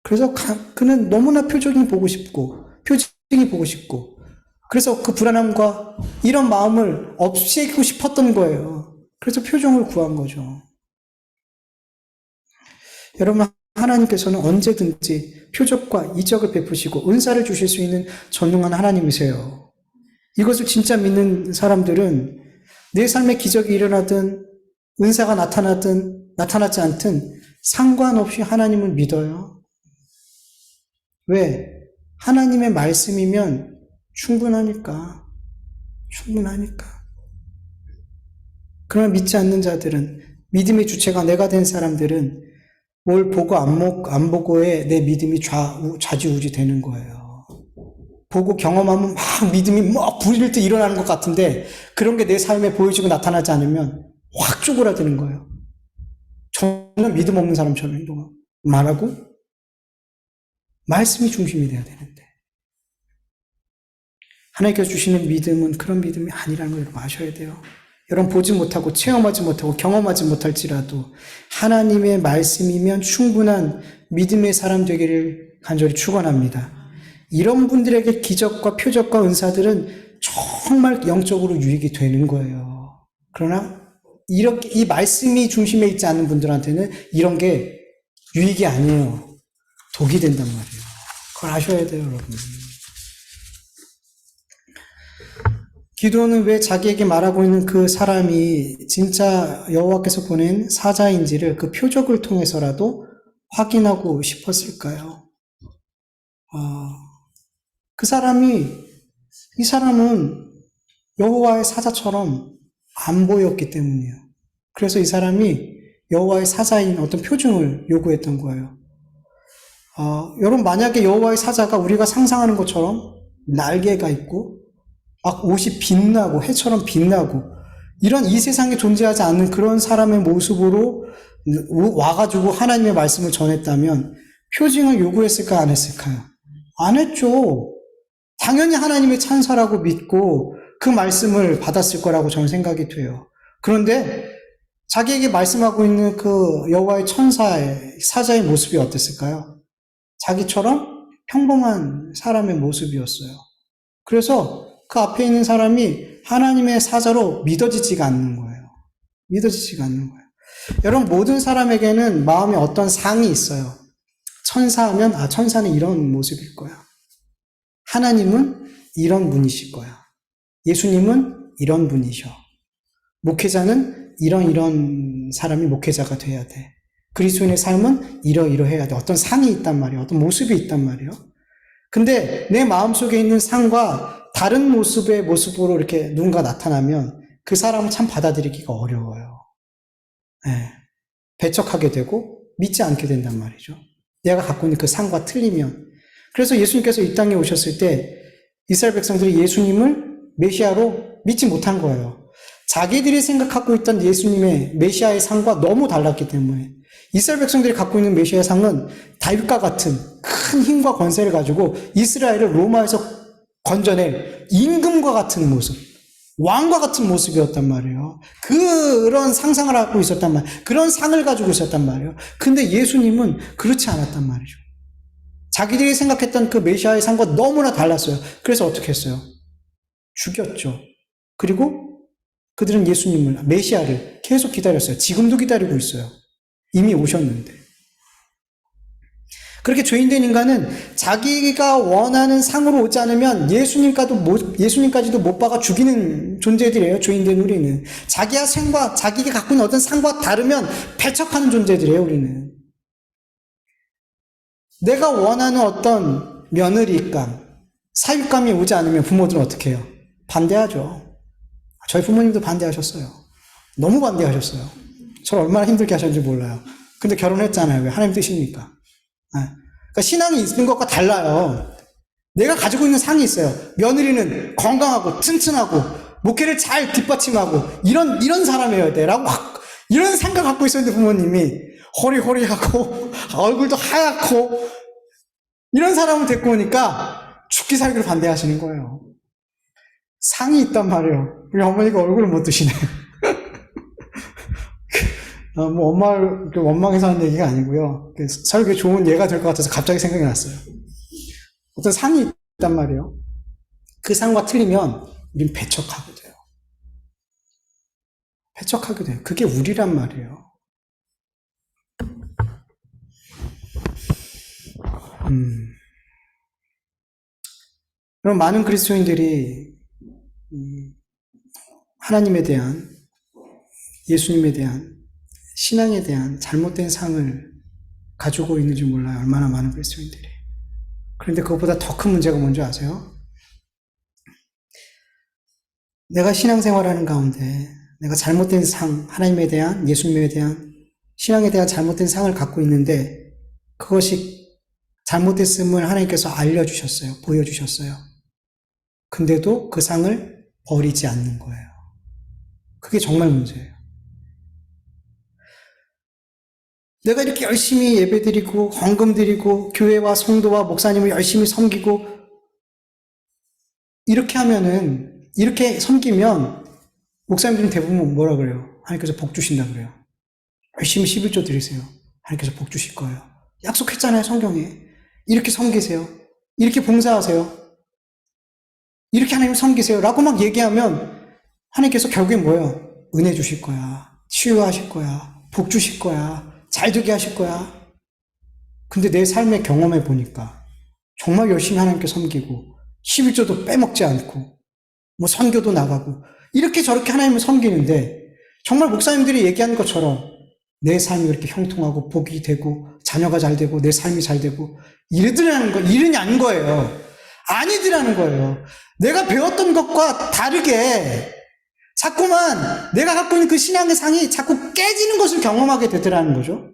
그래서 그는 너무나 표적이 보고 싶고 그래서 그 불안함과 이런 마음을 없애고 싶었던 거예요. 그래서 표정을 구한 거죠. 여러분, 하나님께서는 언제든지 표적과 이적을 베푸시고 은사를 주실 수 있는 전능한 하나님이세요. 이것을 진짜 믿는 사람들은 내 삶에 기적이 일어나든 은사가 나타나지 않든 상관없이 하나님을 믿어요. 왜? 하나님의 말씀이면 충분하니까. 그러나 믿지 않는 자들은, 믿음의 주체가 내가 된 사람들은 뭘 보고 안 보고에 내 믿음이 좌지우지 되는 거예요. 보고 경험하면 막 믿음이 막 불일 때 일어나는 것 같은데 그런 게 내 삶에 보여지고 나타나지 않으면 확 쪼그라드는 거예요. 저는 믿음 없는 사람처럼 말하고 말씀이 중심이 돼야 되는데 하나님께서 주시는 믿음은 그런 믿음이 아니라는 걸 여러분 아셔야 돼요. 여러분 보지 못하고 체험하지 못하고 경험하지 못할지라도 하나님의 말씀이면 충분한 믿음의 사람 되기를 간절히 축원합니다. 이런 분들에게 기적과 표적과 은사들은 정말 영적으로 유익이 되는 거예요. 그러나 이렇게 이 말씀이 중심에 있지 않은 분들한테는 이런 게 유익이 아니에요. 독이 된단 말이에요. 그걸 아셔야 돼요, 여러분. 기드온은 왜 자기에게 말하고 있는 그 사람이 진짜 여호와께서 보낸 사자인지를 그 표적을 통해서라도 확인하고 싶었을까요? 이 사람은 여호와의 사자처럼 안 보였기 때문이에요. 그래서 이 사람이 여호와의 사자인 어떤 표징을 요구했던 거예요. 여러분 만약에 여호와의 사자가 우리가 상상하는 것처럼 날개가 있고 막 옷이 빛나고 해처럼 빛나고 이런 이 세상에 존재하지 않는 그런 사람의 모습으로 와가지고 하나님의 말씀을 전했다면 표징을 요구했을까 안 했을까요? 안 했죠. 당연히 하나님의 찬사라고 믿고 그 말씀을 받았을 거라고 저는 생각이 돼요. 그런데 자기에게 말씀하고 있는 그 여호와의 천사의 사자의 모습이 어땠을까요? 자기처럼 평범한 사람의 모습이었어요. 그래서 그 앞에 있는 사람이 하나님의 사자로 믿어지지가 않는 거예요. 믿어지지가 않는 거예요. 여러분 모든 사람에게는 마음에 어떤 상이 있어요. 천사하면 천사는 이런 모습일 거야. 하나님은 이런 분이실 거야. 예수님은 이런 분이셔. 목회자는 이런 사람이 목회자가 돼야 돼. 그리스도인의 삶은 이러이러해야 돼. 어떤 상이 있단 말이에요. 어떤 모습이 있단 말이에요. 근데 내 마음속에 있는 상과 다른 모습의 모습으로 이렇게 누군가 나타나면 그 사람은 참 받아들이기가 어려워요. 네. 배척하게 되고 믿지 않게 된단 말이죠. 내가 갖고 있는 그 상과 틀리면. 그래서 예수님께서 이 땅에 오셨을 때 이스라엘 백성들이 예수님을 메시아로 믿지 못한 거예요. 자기들이 생각하고 있던 예수님의 메시아의 상과 너무 달랐기 때문에 이스라엘 백성들이 갖고 있는 메시아의 상은 다윗과 같은 큰 힘과 권세를 가지고 이스라엘을 로마에서 건져낼 임금과 같은 모습, 왕과 같은 모습이었단 말이에요. 그런 상상을 갖고 있었단 말이에요. 그런 상을 가지고 있었단 말이에요. 근데 예수님은 그렇지 않았단 말이죠. 자기들이 생각했던 그 메시아의 상과 너무나 달랐어요. 그래서 어떻게 했어요? 죽였죠. 그리고 그들은 예수님을, 메시아를 계속 기다렸어요. 지금도 기다리고 있어요. 이미 오셨는데. 그렇게 죄인된 인간은 자기가 원하는 상으로 오지 않으면 예수님까지도 못 박아 죽이는 존재들이에요. 죄인된 우리는. 자기의 생과, 자기가 갖고 있는 어떤 상과 다르면 배척하는 존재들이에요. 우리는. 내가 원하는 어떤 며느리감, 사육감이 오지 않으면 부모들은 어떻게 해요? 반대하죠. 저희 부모님도 반대하셨어요. 너무 반대하셨어요. 저를 얼마나 힘들게 하셨는지 몰라요. 근데 결혼했잖아요. 왜? 하나님 뜻이니까. 그러니까 신앙이 있는 것과 달라요. 내가 가지고 있는 상이 있어요. 며느리는 건강하고 튼튼하고 목회를 잘 뒷받침하고 이런 사람이어야 돼 라고 막 이런 생각 갖고 있었는데 부모님이 호리호리하고 얼굴도 하얗고 이런 사람을 데리고 오니까 죽기 살기를 반대하시는 거예요. 상이 있단 말이에요. 우리 어머니가 얼굴을 못 드시네요. 뭐 엄마를 원망해서 하는 얘기가 아니고요. 설교에 좋은 예가 될 것 같아서 갑자기 생각이 났어요. 어떤 상이 있단 말이에요. 그 상과 틀리면 우린 배척하게 돼요. 배척하게 돼요. 그게 우리란 말이에요. 그럼 많은 그리스도인들이 하나님에 대한, 예수님에 대한, 신앙에 대한 잘못된 상을 가지고 있는지 몰라요. 얼마나 많은 그리스도인들이. 그런데 그것보다 더 큰 문제가 뭔지 아세요? 내가 신앙생활하는 가운데 내가 잘못된 상, 하나님에 대한, 예수님에 대한, 신앙에 대한 잘못된 상을 갖고 있는데 그것이 잘못됐음을 하나님께서 알려주셨어요. 보여주셨어요. 근데도 그 상을 버리지 않는 거예요. 그게 정말 문제예요. 내가 이렇게 열심히 예배드리고 헌금 드리고 교회와 성도와 목사님을 열심히 섬기고 이렇게 섬기면 목사님들은 대부분 뭐라 그래요? 하나님께서 복 주신다 그래요. 열심히 11조 드리세요. 하나님께서 복 주실 거예요. 약속했잖아요, 성경에. 이렇게 섬기세요. 이렇게 봉사하세요. 이렇게 하나님을 섬기세요. 라고 막 얘기하면 하나님께서 결국엔 뭐예요? 은혜 주실 거야. 치유하실 거야. 복 주실 거야. 잘 되게 하실 거야. 근데 내 삶의 경험해 보니까 정말 열심히 하나님께 섬기고 11조도 빼먹지 않고 뭐 선교도 나가고 이렇게 저렇게 하나님을 섬기는데 정말 목사님들이 얘기하는 것처럼 내 삶이 그렇게 형통하고 복이 되고 자녀가 잘 되고 내 삶이 잘 되고 이러냐는 거예요. 아니더라는 거예요. 내가 배웠던 것과 다르게 자꾸만 내가 갖고 있는 그 신앙의 상이 자꾸 깨지는 것을 경험하게 되더라는 거죠.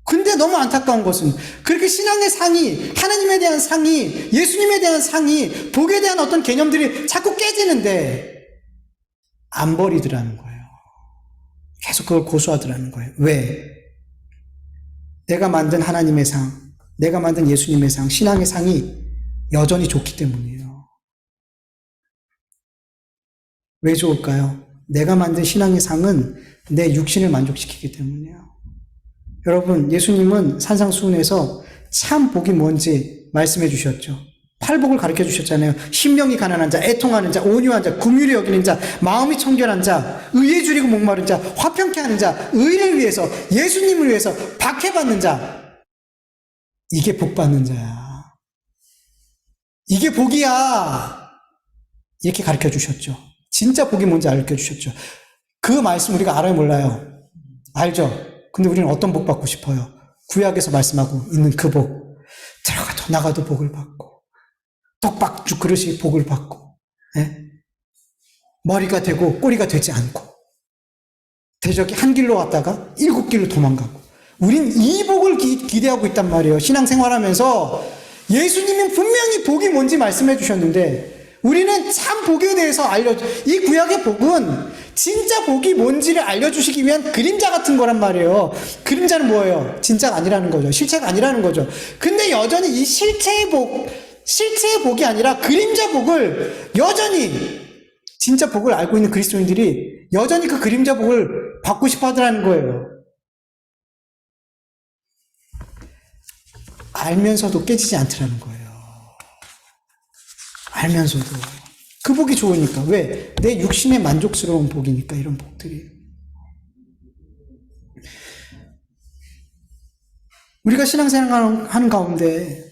근데 너무 안타까운 것은 그렇게 신앙의 상이, 하나님에 대한 상이, 예수님에 대한 상이, 복에 대한 어떤 개념들이 자꾸 깨지는데 안 버리더라는 거예요. 계속 그걸 고수하더라는 거예요. 왜? 내가 만든 하나님의 상, 내가 만든 예수님의 상, 신앙의 상이 여전히 좋기 때문이에요. 왜 좋을까요? 내가 만든 신앙의 상은 내 육신을 만족시키기 때문이에요. 여러분, 예수님은 산상수훈에서 참 복이 뭔지 말씀해 주셨죠. 팔복을 가르쳐 주셨잖아요. 신명이 가난한 자, 애통하는 자, 온유한 자, 긍휼히 여기는 자, 마음이 청결한 자, 의에 줄이고 목마른 자, 화평케 하는 자, 의를 위해서, 예수님을 위해서 박해받는 자. 이게 복 받는 자야. 이게 복이야. 이렇게 가르쳐 주셨죠. 진짜 복이 뭔지 가르쳐 주셨죠. 그 말씀 우리가 알아요, 몰라요? 알죠? 근데 우리는 어떤 복 받고 싶어요? 구약에서 말씀하고 있는 그 복. 들어가도 나가도 복을 받고, 떡밥죽 그릇이 복을 받고, 예? 머리가 되고 꼬리가 되지 않고, 대적이 한 길로 왔다가 7길로 도망가고. 우린 이 복을 기대하고 있단 말이에요. 신앙생활하면서 예수님은 분명히 복이 뭔지 말씀해 주셨는데 우리는 참 복에 대해서 이 구약의 복은 진짜 복이 뭔지를 알려주시기 위한 그림자 같은 거란 말이에요. 그림자는 뭐예요? 진짜가 아니라는 거죠. 실체가 아니라는 거죠. 근데 여전히 이 실체의 복이 아니라 그림자 복을 여전히 진짜 복을 알고 있는 그리스도인들이 여전히 그 그림자 복을 받고 싶어 하더라는 거예요. 알면서도 깨지지 않더라는 거예요. 알면서도. 그 복이 좋으니까. 왜? 내 육신의 만족스러운 복이니까, 이런 복들이. 우리가 신앙생활 하는 가운데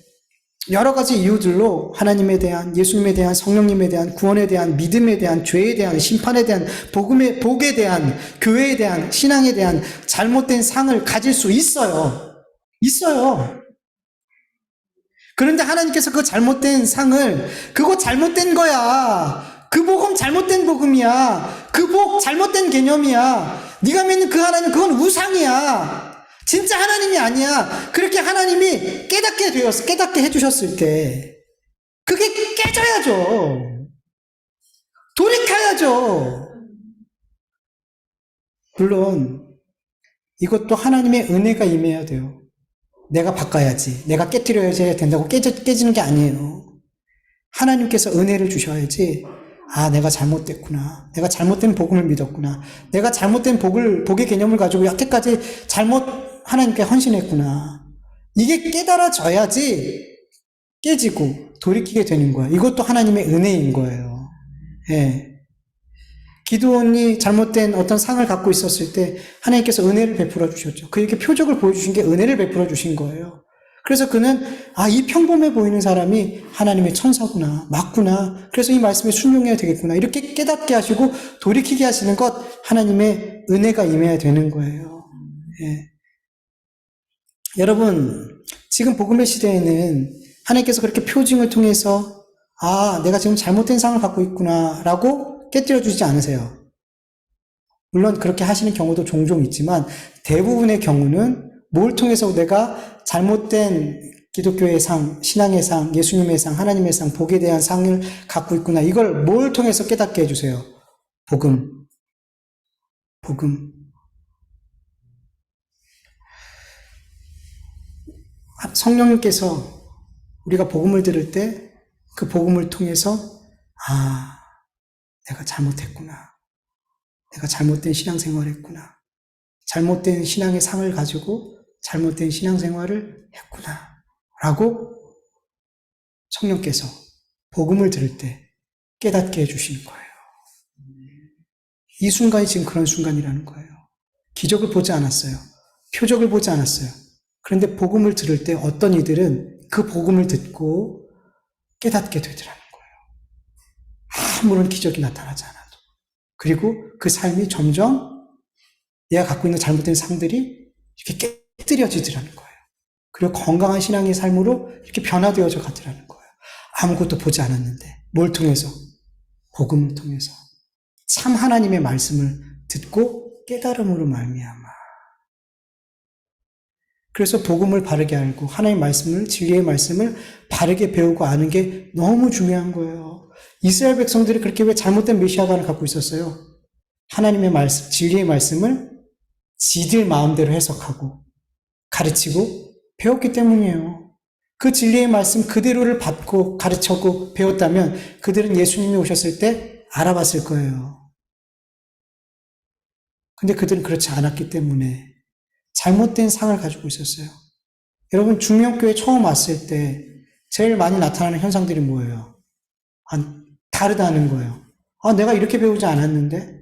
여러 가지 이유들로 하나님에 대한, 예수님에 대한, 성령님에 대한, 구원에 대한, 믿음에 대한, 죄에 대한, 심판에 대한, 복에 대한, 교회에 대한, 신앙에 대한 잘못된 상을 가질 수 있어요. 있어요. 그런데 하나님께서 그 잘못된 상을, 그거 잘못된 거야. 그 복음 잘못된 복음이야. 그 복 잘못된 개념이야. 네가 믿는 그 하나님, 그건 우상이야. 진짜 하나님이 아니야. 그렇게 하나님이 깨닫게 해주셨을 때, 그게 깨져야죠. 돌이켜야죠. 물론, 이것도 하나님의 은혜가 임해야 돼요. 내가 바꿔야지, 내가 깨트려야지 된다고 깨지는 게 아니에요. 하나님께서 은혜를 주셔야지, 아, 내가 잘못됐구나. 내가 잘못된 복음을 믿었구나. 내가 잘못된 복의 개념을 가지고 여태까지 하나님께 헌신했구나. 이게 깨달아져야지 깨지고 돌이키게 되는 거야. 이것도 하나님의 은혜인 거예요. 예. 기드온이 잘못된 어떤 상을 갖고 있었을 때 하나님께서 은혜를 베풀어 주셨죠. 그에게 표적을 보여주신 게 은혜를 베풀어 주신 거예요. 그래서 그는 이 평범해 보이는 사람이 하나님의 천사구나, 맞구나. 그래서 이 말씀에 순종해야 되겠구나. 이렇게 깨닫게 하시고 돌이키게 하시는 것, 하나님의 은혜가 임해야 되는 거예요. 예. 여러분, 지금 복음의 시대에는 하나님께서 그렇게 표징을 통해서 내가 지금 잘못된 상을 갖고 있구나 라고 깨뜨려 주지 않으세요. 물론 그렇게 하시는 경우도 종종 있지만 대부분의 경우는 뭘 통해서 내가 잘못된 기독교의 상, 신앙의 상, 예수님의 상, 하나님의 상, 복에 대한 상을 갖고 있구나. 이걸 뭘 통해서 깨닫게 해주세요? 복음. 성령님께서 우리가 복음을 들을 때 그 복음을 통해서 내가 잘못했구나. 내가 잘못된 신앙생활을 했구나. 잘못된 신앙의 상을 가지고 잘못된 신앙생활을 했구나. 라고 성령께서 복음을 들을 때 깨닫게 해주시는 거예요. 이 순간이 지금 그런 순간이라는 거예요. 기적을 보지 않았어요. 표적을 보지 않았어요. 그런데 복음을 들을 때 어떤 이들은 그 복음을 듣고 깨닫게 되더라는 거예요. 아무런 기적이 나타나지 않아도. 그리고 그 삶이 점점 내가 갖고 있는 잘못된 상들이 이렇게 깨뜨려지더라는 거예요. 그리고 건강한 신앙의 삶으로 이렇게 변화되어져 가더라는 거예요. 아무것도 보지 않았는데 뭘 통해서? 복음을 통해서 참 하나님의 말씀을 듣고 깨달음으로 말미암아. 그래서 복음을 바르게 알고 하나님의 말씀을, 진리의 말씀을 바르게 배우고 아는 게 너무 중요한 거예요. 이스라엘 백성들이 그렇게 왜 잘못된 메시아관을 갖고 있었어요? 하나님의 말씀, 진리의 말씀을 지들 마음대로 해석하고 가르치고 배웠기 때문이에요. 그 진리의 말씀 그대로를 받고 가르쳤고 배웠다면 그들은 예수님이 오셨을 때 알아봤을 거예요. 근데 그들은 그렇지 않았기 때문에 잘못된 상을 가지고 있었어요. 여러분, 중명교회 처음 왔을 때 제일 많이 나타나는 현상들이 뭐예요? 다르다는 거예요. 내가 이렇게 배우지 않았는데?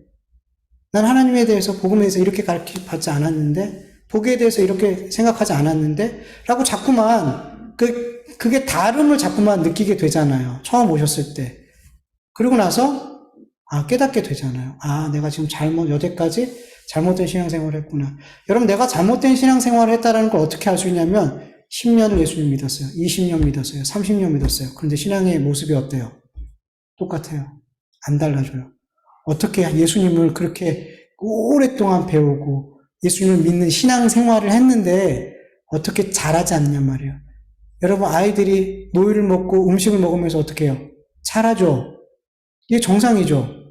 난 하나님에 대해서, 복음에 대해서 이렇게 가르쳐받지 않았는데? 복에 대해서 이렇게 생각하지 않았는데? 라고 자꾸만, 그게 다름을 자꾸만 느끼게 되잖아요. 처음 오셨을 때. 그러고 나서, 깨닫게 되잖아요. 내가 지금 여태까지 잘못된 신앙생활을 했구나. 여러분, 내가 잘못된 신앙생활을 했다는 걸 어떻게 알 수 있냐면 10년을 예수님 믿었어요. 20년 믿었어요. 30년 믿었어요. 그런데 신앙의 모습이 어때요? 똑같아요. 안 달라져요. 어떻게 예수님을 그렇게 오랫동안 배우고 예수님을 믿는 신앙생활을 했는데 어떻게 잘하지 않냔 말이에요. 여러분, 아이들이 모유를 먹고 음식을 먹으면서 어떻게 해요? 자라죠. 이게 정상이죠.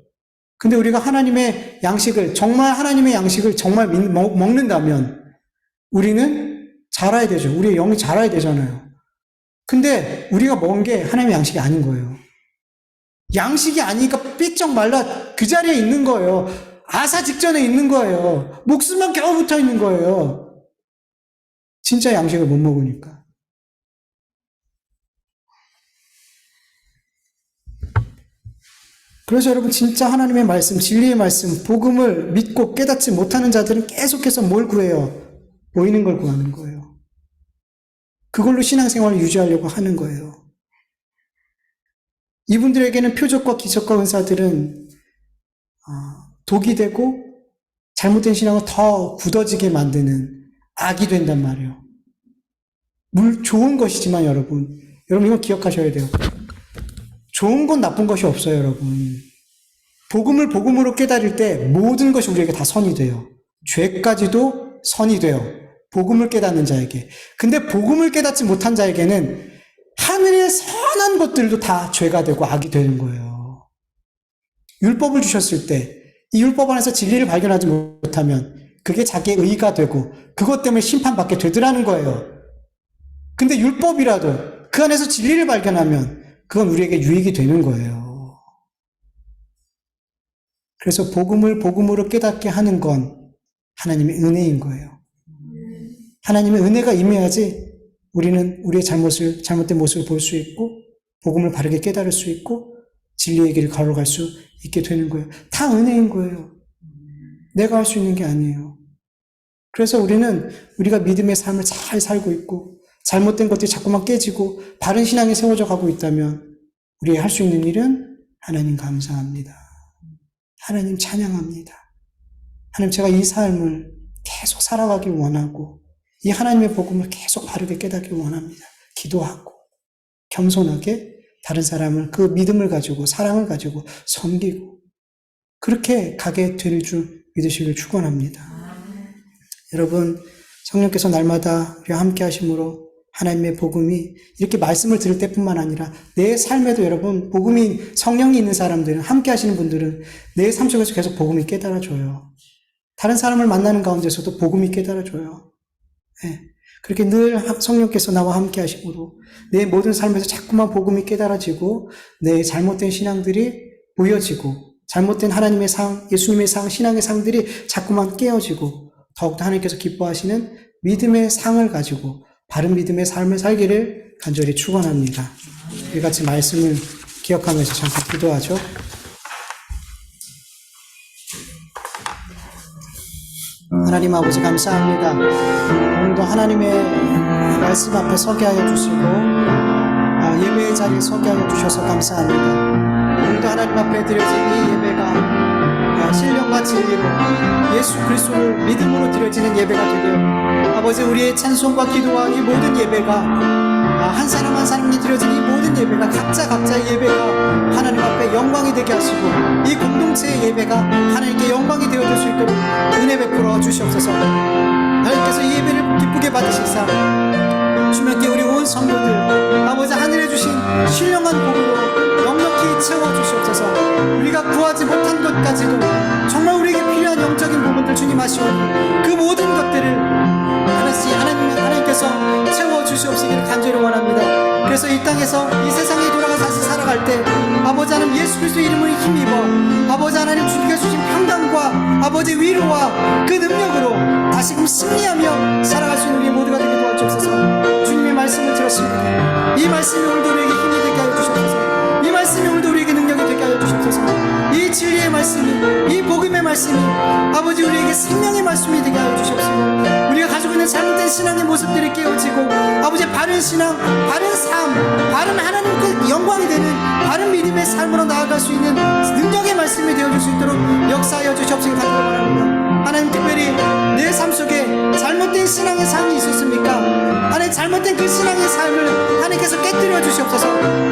근데 우리가 하나님의 양식을, 정말 하나님의 양식을 정말 먹는다면 우리는 자라야 되죠. 우리의 영이 자라야 되잖아요. 근데 우리가 먹은 게 하나님의 양식이 아닌 거예요. 양식이 아니니까 삐쩍 말라 그 자리에 있는 거예요. 아사 직전에 있는 거예요. 목숨만 겨우 붙어 있는 거예요. 진짜 양식을 못 먹으니까. 그래서 여러분, 진짜 하나님의 말씀, 진리의 말씀, 복음을 믿고 깨닫지 못하는 자들은 계속해서 뭘 구해요? 보이는 걸 구하는 거예요. 그걸로 신앙생활을 유지하려고 하는 거예요. 이분들에게는 표적과 기적과 은사들은 독이 되고 잘못된 신앙을 더 굳어지게 만드는 악이 된단 말이에요. 좋은 것이지만 여러분 이거 기억하셔야 돼요. 좋은 건 나쁜 것이 없어요, 여러분. 복음을 복음으로 깨달을 때 모든 것이 우리에게 다 선이 돼요. 죄까지도 선이 돼요. 복음을 깨닫는 자에게. 근데 복음을 깨닫지 못한 자에게는 하늘의 선한 것들도 다 죄가 되고 악이 되는 거예요. 율법을 주셨을 때 이 율법 안에서 진리를 발견하지 못하면 그게 자기의 의가 되고 그것 때문에 심판받게 되더라는 거예요. 근데 율법이라도 그 안에서 진리를 발견하면 그건 우리에게 유익이 되는 거예요. 그래서 복음을 복음으로 깨닫게 하는 건 하나님의 은혜인 거예요. 하나님의 은혜가 임해야지 우리는 우리의 잘못된 모습을 볼 수 있고 복음을 바르게 깨달을 수 있고 진리의 길을 걸어갈 수 있게 되는 거예요. 다 은혜인 거예요. 내가 할 수 있는 게 아니에요. 그래서 우리가 믿음의 삶을 잘 살고 있고 잘못된 것들이 자꾸만 깨지고 바른 신앙이 세워져 가고 있다면 우리가 할 수 있는 일은 하나님 감사합니다. 하나님 찬양합니다. 하나님, 제가 이 삶을 계속 살아가길 원하고 이 하나님의 복음을 계속 바르게 깨닫길 원합니다. 기도하고 겸손하게 다른 사람을 그 믿음을 가지고 사랑을 가지고 섬기고 그렇게 가게 될 줄 믿으시길 축원합니다. 여러분, 성령께서 날마다 우리와 함께 하심으로 하나님의 복음이 이렇게 말씀을 들을 때뿐만 아니라 내 삶에도 여러분 복음이 성령이 있는 사람들은 함께 하시는 분들은 내 삶 속에서 계속 복음이 깨달아져요. 다른 사람을 만나는 가운데서도 복음이 깨달아져요. 네. 그렇게 늘 성령께서 나와 함께 하심으로 내 모든 삶에서 자꾸만 복음이 깨달아지고 내 잘못된 신앙들이 보여지고 잘못된 하나님의 상, 예수님의 상, 신앙의 상들이 자꾸만 깨어지고 더욱더 하나님께서 기뻐하시는 믿음의 상을 가지고 바른 믿음의 삶을 살기를 간절히 축원합니다. 우리 같이 말씀을 기억하면서 잠깐 기도하죠. 하나님 아버지 감사합니다. 오늘도 하나님의 말씀 앞에 서게 하여 주시고 예배의 자리에 서게 하여 주셔서 감사합니다. 오늘도 하나님 앞에 드려진 이 예배가 신령과 진리로 예수 그리스도를 믿음으로 드려지는 예배가 되며 아버지 우리의 찬송과 기도와 이 모든 예배가 한 사람 한 사람이 드려진 이 모든 예배가 각자의 예배가 하나님 앞에 영광이 되게 하시고 이 공동체의 예배가 하나님께 영광이 되어줄 수 있도록 은혜 베풀어 주시옵소서. 하나님께서 이 예배를 기쁘게 받으시사 주님께 우리 온 성도들 아버지 하늘에 주신 신령한 복으로 넉넉히 채워주시옵소서. 우리가 구하지 못한 것까지도 정말 우리에게 필요한 영적인 부분들 주님 아시오니 그 모든 것들을 하나님께서 채워주시옵시기를 간절히 원합니다. 그래서 이 땅에서 이 세상에 돌아가 다시 살아갈 때 아버지 하나님 예수 그리스도의 이름을 힘입어 아버지 하나님 주님께 주신 평강과 아버지 위로와 그 능력으로 다시금 승리하며 살아갈 수 있는 우리 모두가 되게 도와주옵소서. 주님의 말씀을 들었습니다. 이 말씀이 오늘도 우리에게 힘이 되게 하여 주시옵소서. 이 말씀이 오늘도 우리에게 능력이 되게 하여 주시옵소서. 이 진리의 말씀이 이 복음의 말씀이 아버지 우리에게 생명의 말씀이 되게 하여 주시옵소서. 우리가 가지고 있는 잘못된 신앙의 모습들이 깨어지고 아버지 바른 신앙, 바른 삶, 바른 하나님께 영광이 되는 바른 믿음의 삶으로 나아갈 수 있는 능력의 말씀이 되어줄 수 있도록 역사하여 주시옵시기 바랍니다. 하나님 특별히 내 삶 속에 잘못된 신앙의 삶이 있었습니까? 하나님 잘못된 그 신앙의 삶을 하나님께서 깨뜨려 주시옵소서.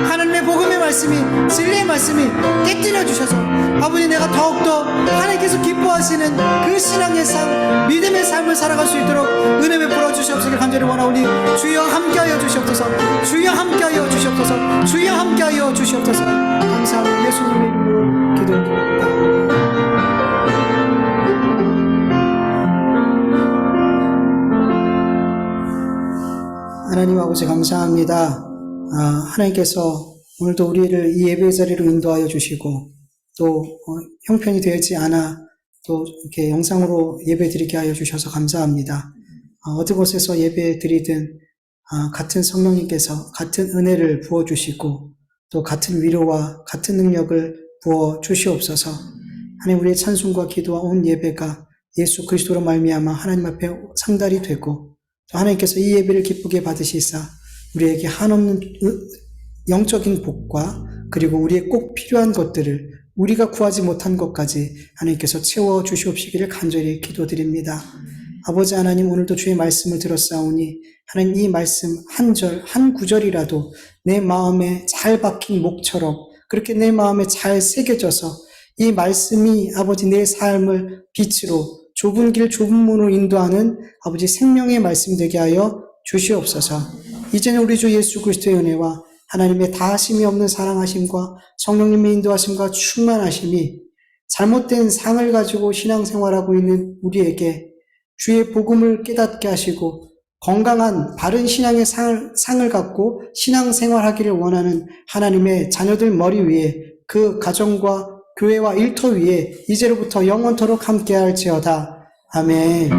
하나님의 복음의 말씀이 진리의 말씀이 깨뜨려 주셔서 아버지 내가 더욱더 하나님께서 기뻐하시는 그 신앙의 삶 믿음의 삶을 살아갈 수 있도록 은혜 베풀어 주시옵시길 간절히 원하오니 주여 함께하여 주시옵소서. 주여 함께하여 주시옵소서. 주여 함께하여 주시옵소서. 감사하고 예수님의 이름으로 기도드립니다. 하나님 아버지 감사합니다. 하나님께서 오늘도 우리를 이 예배 자리로 인도하여 주시고 또 형편이 되지 않아 또 이렇게 영상으로 예배 드리게 하여 주셔서 감사합니다. 어느 곳에서 예배 드리든 같은 성령님께서 같은 은혜를 부어주시고 또 같은 위로와 같은 능력을 부어 주시옵소서. 하나님 우리의 찬송과 기도와 온 예배가 예수 그리스도로 말미암아 하나님 앞에 상달이 되고 또 하나님께서 이 예배를 기쁘게 받으시사 우리에게 한없는 영적인 복과 그리고 우리의 꼭 필요한 것들을 우리가 구하지 못한 것까지 하나님께서 채워주시옵시기를 간절히 기도드립니다. 아버지 하나님 오늘도 주의 말씀을 들었사오니 하나님 이 말씀 한 절, 한 구절이라도 내 마음에 잘 박힌 목처럼 그렇게 내 마음에 잘 새겨져서 이 말씀이 아버지 내 삶을 빛으로 좁은 길 좁은 문으로 인도하는 아버지 생명의 말씀 되게 하여 주시옵소서. 이제는 우리 주 예수 그리스도의 은혜와 하나님의 다하심이 없는 사랑하심과 성령님의 인도하심과 충만하심이 잘못된 상을 가지고 신앙생활하고 있는 우리에게 주의 복음을 깨닫게 하시고 건강한 바른 신앙의 상을 갖고 신앙생활하기를 원하는 하나님의 자녀들 머리 위에 그 가정과 교회와 일터 위에 이제로부터 영원토록 함께할지어다. 아멘.